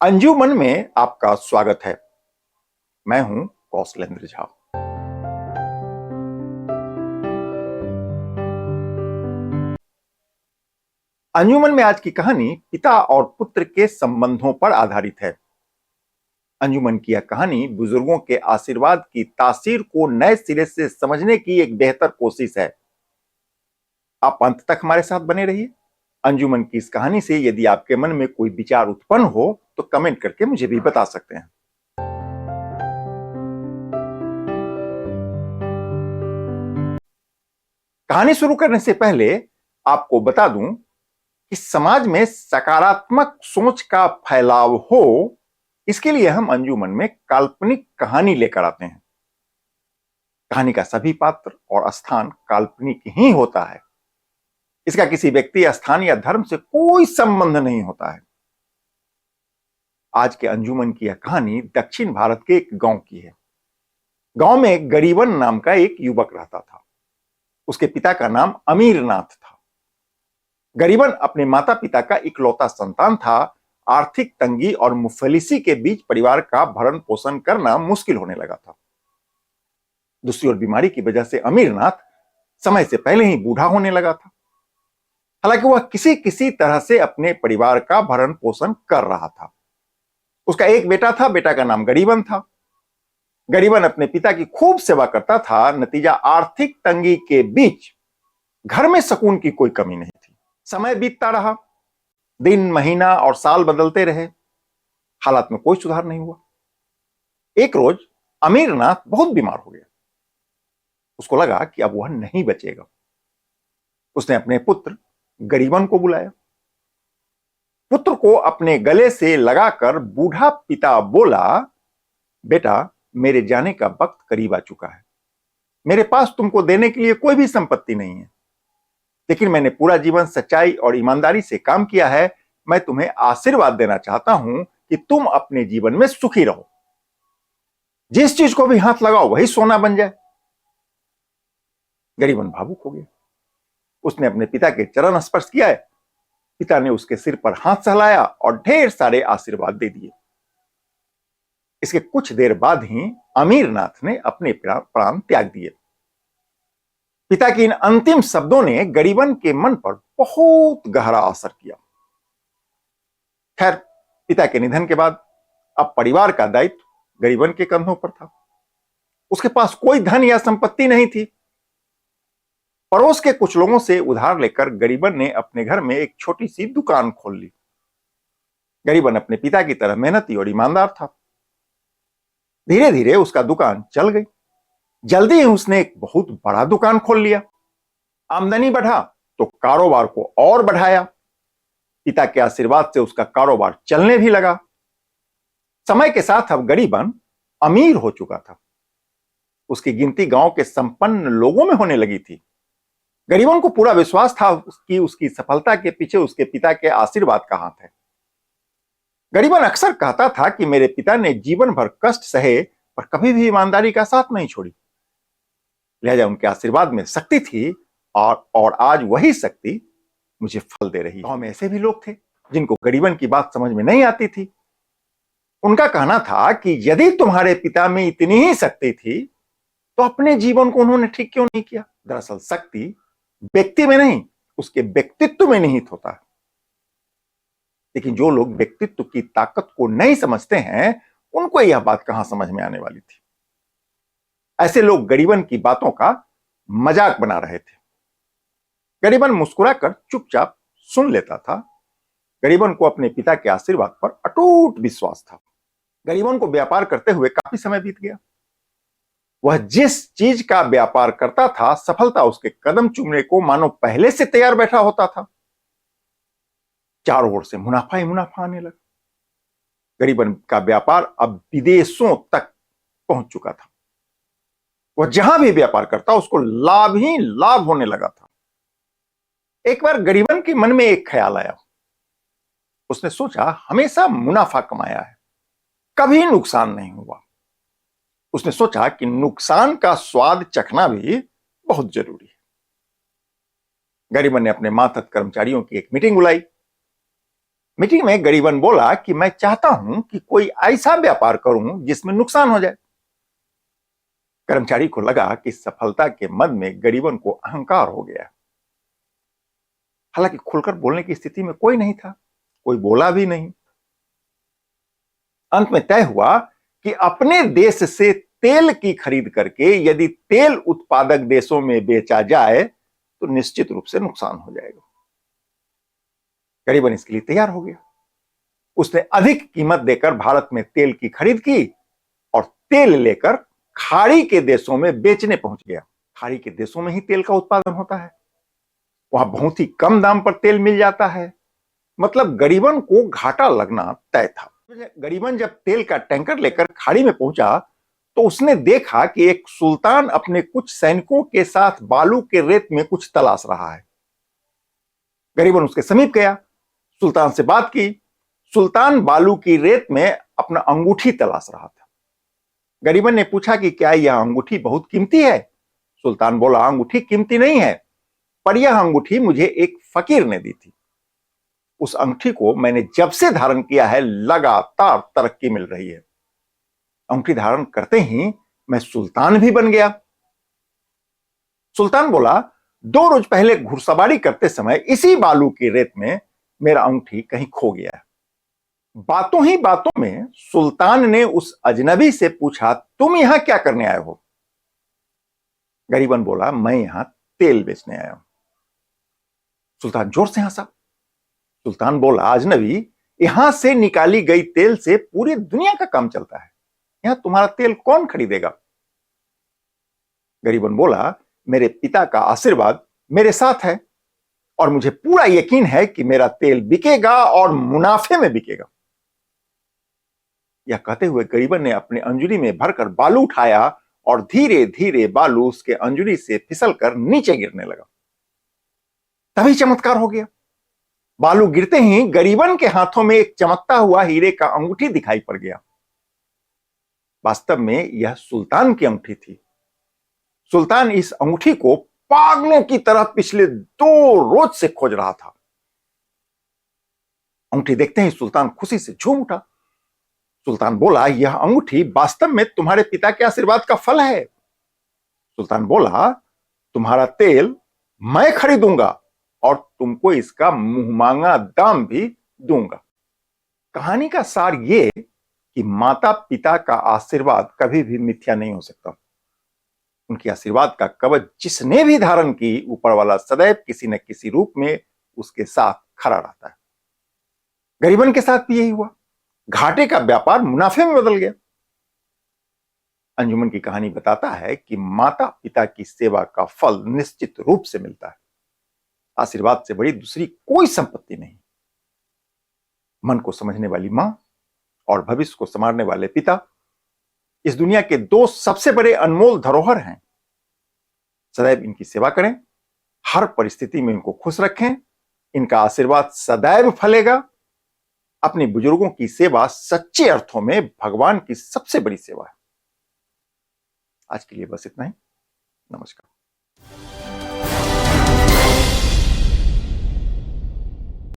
अंजुमन में आपका स्वागत है। मैं हूं कौशलेंद्र झा। अंजुमन में आज की कहानी पिता और पुत्र के संबंधों पर आधारित है। अंजुमन की यह कहानी बुजुर्गों के आशीर्वाद की तासीर को नए सिरे से समझने की एक बेहतर कोशिश है। आप अंत तक हमारे साथ बने रहिए। अंजुमन की इस कहानी से यदि आपके मन में कोई विचार उत्पन्न हो तो कमेंट करके मुझे भी बता सकते हैं। कहानी शुरू करने से पहले आपको बता दूं कि समाज में सकारात्मक सोच का फैलाव हो, इसके लिए हम अंजुमन में काल्पनिक कहानी लेकर आते हैं। कहानी का सभी पात्र और स्थान काल्पनिक ही होता है। इसका किसी व्यक्ति, स्थान या धर्म से कोई संबंध नहीं होता है। आज के अंजुमन की यह कहानी दक्षिण भारत के एक गांव की है। गांव में गरीबन नाम का एक युवक रहता था। उसके पिता का नाम अमीरनाथ था। गरीबन अपने माता पिता का इकलौता संतान था। आर्थिक तंगी और मुफलिसी के बीच परिवार का भरण पोषण करना मुश्किल होने लगा था। दूसरी ओर बीमारी की वजह से अमीरनाथ समय से पहले ही बूढ़ा होने लगा था। हालांकि वह किसी किसी तरह से अपने परिवार का भरण पोषण कर रहा था। उसका एक बेटा था। बेटा का नाम गरीबन था। गरीबन अपने पिता की खूब सेवा करता था। नतीजा, आर्थिक तंगी के बीच घर में सुकून की कोई कमी नहीं थी। समय बीतता रहा। दिन, महीना और साल बदलते रहे। हालात में कोई सुधार नहीं हुआ। एक रोज अमीरनाथ बहुत बीमार हो गया। उसको लगा कि अब वह नहीं बचेगा। उसने अपने पुत्र गरीबन को बुलाया। पुत्र को अपने गले से लगाकर बूढ़ा पिता बोला, बेटा, मेरे जाने का वक्त करीब आ चुका है। मेरे पास तुमको देने के लिए कोई भी संपत्ति नहीं है, लेकिन मैंने पूरा जीवन सच्चाई और ईमानदारी से काम किया है। मैं तुम्हें आशीर्वाद देना चाहता हूं कि तुम अपने जीवन में सुखी रहो। जिस चीज को भी हाथ लगाओ वही सोना बन जाए। गरीबन भावुक हो गया। उसने अपने पिता के चरण स्पर्श किया है। पिता ने उसके सिर पर हाथ सहलाया और ढेर सारे आशीर्वाद दे दिए। इसके कुछ देर बाद ही अमीरनाथ ने अपने प्राण त्याग दिए। पिता के इन अंतिम शब्दों ने गरीबन के मन पर बहुत गहरा असर किया। खैर, पिता के निधन के बाद अब परिवार का दायित्व गरीबन के कंधों पर था। उसके पास कोई धन या संपत्ति नहीं थी। पड़ोस के कुछ लोगों से उधार लेकर गरीबन ने अपने घर में एक छोटी सी दुकान खोल ली। गरीबन अपने पिता की तरह मेहनती और ईमानदार था। धीरे धीरे उसका दुकान चल गई। जल्दी ही उसने एक बहुत बड़ा दुकान खोल लिया। आमदनी बढ़ा तो कारोबार को और बढ़ाया। पिता के आशीर्वाद से उसका कारोबार चलने भी लगा। समय के साथ अब गरीबन अमीर हो चुका था। उसकी गिनती गांव के संपन्न लोगों में होने लगी थी। गरीबन को पूरा विश्वास था कि उसकी सफलता के पीछे उसके पिता के आशीर्वाद का हाथ है। गरीबन अक्सर कहता था कि मेरे पिता ने जीवन भर कष्ट सहे पर कभी भी ईमानदारी का साथ नहीं छोड़ी। लिहाजा उनके आशीर्वाद में शक्ति थी और आज वही शक्ति मुझे फल दे रही है। गांव में ऐसे भी लोग थे जिनको गरीबन की बात समझ में नहीं आती थी। उनका कहना था कि यदि तुम्हारे पिता में इतनी ही शक्ति थी तो अपने जीवन को उन्होंने ठीक क्यों नहीं किया। दरअसल शक्ति व्यक्ति में नहीं, उसके व्यक्तित्व में निहित होता है। लेकिन जो लोग व्यक्तित्व की ताकत को नहीं समझते हैं, उनको यह बात कहां समझ में आने वाली थी। ऐसे लोग गरीबन की बातों का मजाक बना रहे थे। गरीबन मुस्कुराकर चुपचाप सुन लेता था। गरीबन को अपने पिता के आशीर्वाद पर अटूट विश्वास था। गरीबन को व्यापार करते हुए काफी समय बीत गया। वह जिस चीज का व्यापार करता था, सफलता उसके कदम चूमने को मानो पहले से तैयार बैठा होता था। चारों ओर से मुनाफा ही मुनाफा आने लगा। गरीबन का व्यापार अब विदेशों तक पहुंच चुका था। वह जहां भी व्यापार करता उसको लाभ ही लाभ होने लगा था। एक बार गरीबन के मन में एक ख्याल आया। उसने सोचा, हमेशा मुनाफा कमाया है, कभी नुकसान नहीं हुआ। उसने सोचा कि नुकसान का स्वाद चखना भी बहुत जरूरी है। गरीबन ने अपने मातहत कर्मचारियों की एक मीटिंग बुलाई। मीटिंग में गरीबन बोला कि मैं चाहता हूं कि कोई ऐसा व्यापार करूं जिसमें नुकसान हो जाए। कर्मचारी को लगा कि सफलता के मद में गरीबन को अहंकार हो गया। हालांकि खुलकर बोलने की स्थिति में कोई नहीं था, कोई बोला भी नहीं। अंत में तय हुआ कि अपने देश से तेल की खरीद करके यदि तेल उत्पादक देशों में बेचा जाए तो निश्चित रूप से नुकसान हो जाएगा। गरीबन इसके लिए तैयार हो गया। उसने अधिक कीमत देकर भारत में तेल की खरीद की और तेल लेकर खाड़ी के देशों में बेचने पहुंच गया। खाड़ी के देशों में ही तेल का उत्पादन होता है, वहां बहुत ही कम दाम पर तेल मिल जाता है। मतलब गरीबन को घाटा लगना तय था। गरीबन जब तेल का टैंकर लेकर खाड़ी में पहुंचा तो उसने देखा कि एक सुल्तान अपने कुछ सैनिकों के साथ बालू के रेत में कुछ तलाश रहा है। गरीबन उसके समीप गया, सुल्तान से बात की। सुल्तान बालू की रेत में अपना अंगूठी तलाश रहा था। गरीबन ने पूछा कि क्या यह अंगूठी बहुत कीमती है? सुल्तान बोला, अंगूठी कीमती नहीं है, पर यह अंगूठी मुझे एक फकीर ने दी थी। उस अंगूठी को मैंने जब से धारण किया है लगातार तरक्की मिल रही है। अंगूठी धारण करते ही मैं सुल्तान भी बन गया। सुल्तान बोला, 2 रोज पहले घुड़सवारी करते समय इसी बालू की रेत में मेरा अंगूठी कहीं खो गया। बातों ही बातों में सुल्तान ने उस अजनबी से पूछा, तुम यहां क्या करने आए हो? गरीबन बोला, मैं यहां तेल बेचने आया हूं। सुल्तान जोर से हंसा। सुल्तान बोला, अजनबी, यहां से निकाली गई तेल से पूरी दुनिया का काम चलता है, यहां तुम्हारा तेल कौन खरीदेगा? गरीबन बोला, मेरे पिता का आशीर्वाद मेरे साथ है और मुझे पूरा यकीन है कि मेरा तेल बिकेगा और मुनाफे में बिकेगा। यह कहते हुए गरीबन ने अपने अंजुरी में भरकर बालू उठाया और धीरे धीरे बालू उसके अंजुरी से फिसलकर नीचे गिरने लगा। तभी चमत्कार हो गया। बालू गिरते ही गरीबन के हाथों में एक चमकता हुआ हीरे का अंगूठी दिखाई पड़ गया। वास्तव में यह सुल्तान की अंगूठी थी। सुल्तान इस अंगूठी को पागलों की तरह पिछले 2 रोज से खोज रहा था। अंगूठी देखते ही सुल्तान खुशी से झूम उठा। सुल्तान बोला, यह अंगूठी वास्तव में तुम्हारे पिता के आशीर्वाद का फल है। सुल्तान बोला, तुम्हारा तेल मैं खरीदूंगा और तुमको इसका मुंह मांगा दाम भी दूंगा। कहानी का सार यह कि माता पिता का आशीर्वाद कभी भी मिथ्या नहीं हो सकता। उनके आशीर्वाद का कवच जिसने भी धारण की, ऊपर वाला सदैव किसी न किसी रूप में उसके साथ खड़ा रहता है। गरीबन के साथ भी यही हुआ। घाटे का व्यापार मुनाफे में बदल गया। अंजुमन की कहानी बताता है कि माता पिता की सेवा का फल निश्चित रूप से मिलता है। आशीर्वाद से बड़ी दूसरी कोई संपत्ति नहीं। मन को समझने वाली मां और भविष्य को संवारने वाले पिता इस दुनिया के 2 सबसे बड़े अनमोल धरोहर हैं। सदैव इनकी सेवा करें, हर परिस्थिति में इनको खुश रखें। इनका आशीर्वाद सदैव फलेगा। अपने बुजुर्गों की सेवा सच्चे अर्थों में भगवान की सबसे बड़ी सेवा है। आज के लिए बस इतना ही। नमस्कार।